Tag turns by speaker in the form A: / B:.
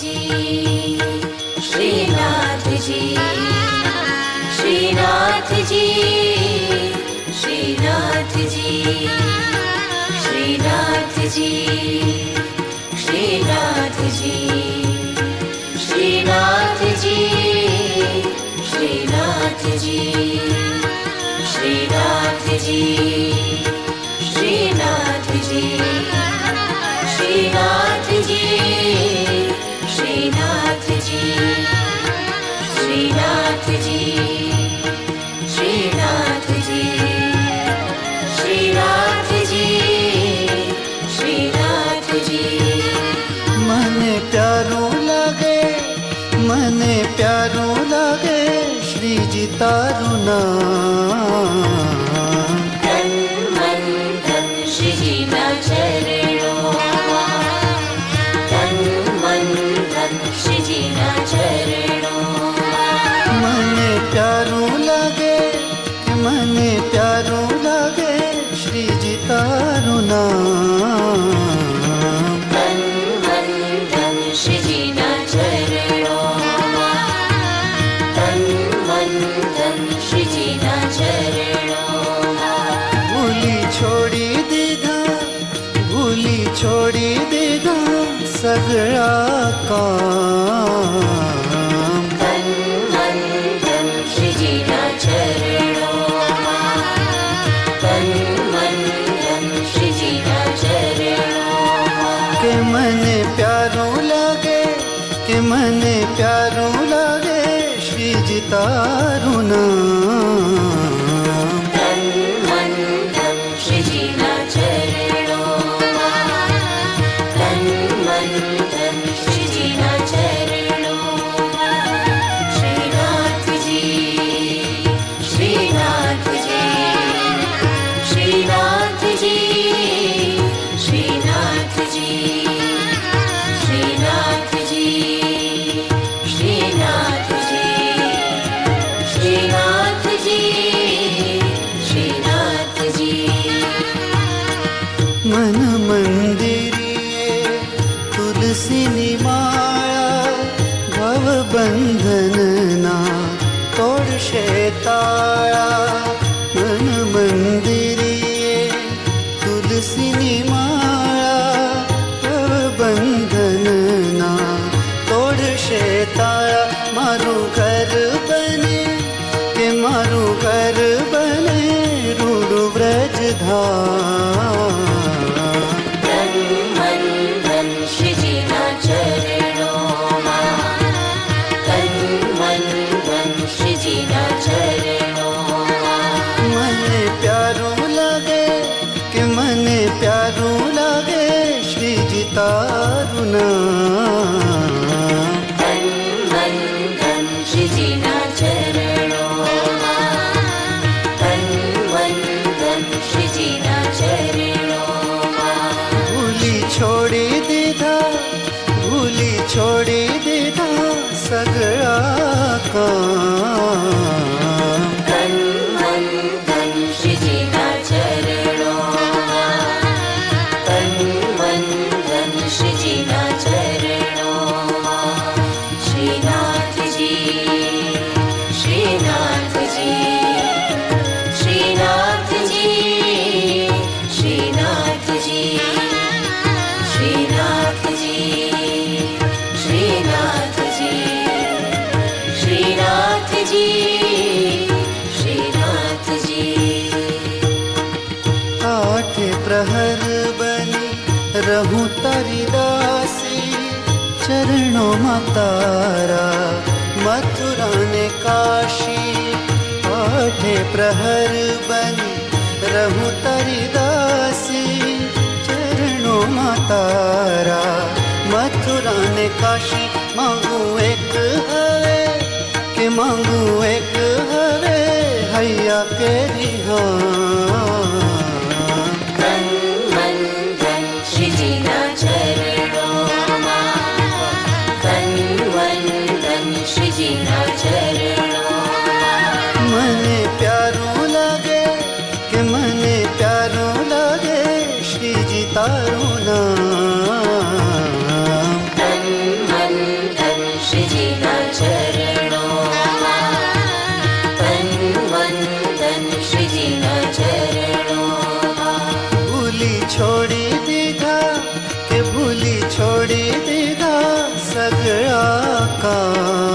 A: जी, श्रीनाथ जी, श्रीनाथ जी, श्रीनाथ जी, श्रीनाथ जी, श्रीनाथ जी, श्रीनाथ जी, श्रीनाथ जी, श्रीनाथ जी, श्रीनाथ जी, श्रीनाथ जी, श्रीनाथ जी, श्रीनाथ जी, श्रीनाथ जी, श्रीनाथ जी, श्रीनाथ जी।
B: मने प्यारो लागे, मने प्यारो लागे श्री जी तारू नाम।
A: धन मन धन श्री जी ना चरणों, धन मन धन श्री जी ना चरणों।
B: मने प्यारो लागे, मने प्यारो लागे श्री जी तारू नाम।
A: धन मन धन श्री जी ना चरणों, धन मन धन श्री जी ना चरणों।
B: भूली छोड़ी दीधा, भूली छोड़ी दीधा सगळा काम।
A: धन मन धन श्री जी ना चरणों, धन मन धन श्री जी ना चरणों।
B: के मने प्यारो लागे, के मने प्यारो लागे श्री जी तारू नाम।
A: धन मन धन श्री जी ना चरणों, धन मन धन श्री जी ना चरणों। श्रीनाथ जी, श्रीनाथ जी, श्रीनाथ जी, श्रीनाथ जी, श्रीनाथ जी, श्रीनाथ जी, श्रीनाथ जी, श्रीनाथ जी।
B: मन मंदिरिये तुलसी निमाळा, भव बंधन ना तोडशे ताळा। मन मंदिरिये तुलसी निमाळा, भव बंधन ना तोडशे ताळा। मारू घर बने, के मारू घर बने रूडू व्रज धाम।
A: धन मन धन श्री जी ना चरणों, धन मन धन श्री जी ना चरणों।
B: मने प्यारो लागे, के मने प्यारो लागे श्री जी तारू नाम।
A: धन मन धन श्री जी ना चरणों, धन मन धन श्री जी ना चरणों।
B: भूली छोड़ी दीधा, भूली छोड़ी दीधा सगळा काम।
A: धन मन धन श्री जी ना चरणों, धन मन धन श्री जी ना चरणों। श्रीनाथ जी, श्रीनाथ जी, श्रीनाथ जी, श्रीनाथ जी, श्रीनाथ जी, श्रीनाथ जी, श्रीनाथ जी, श्रीनाथ जी।
B: आठ प्रहर बनी रहूं तारी दासी, चरणों में तारा मथुरा ने काशी। आठ प्रहर बनी रहूं तारी दासी, चरणों में तारा मथुरा ने काशी। मांगू एक हवे, के मांगू एक हवे हैया के रिहा।
A: धन मन धन श्री जी ना चरणों, धन मन धन श्री जी ना चरणों।
B: मने प्यारो लागे, के मने प्यारो लागे श्री जी तारू नाम।
A: तन मन
B: ભૂલી છોડી દીધા સગળા કામ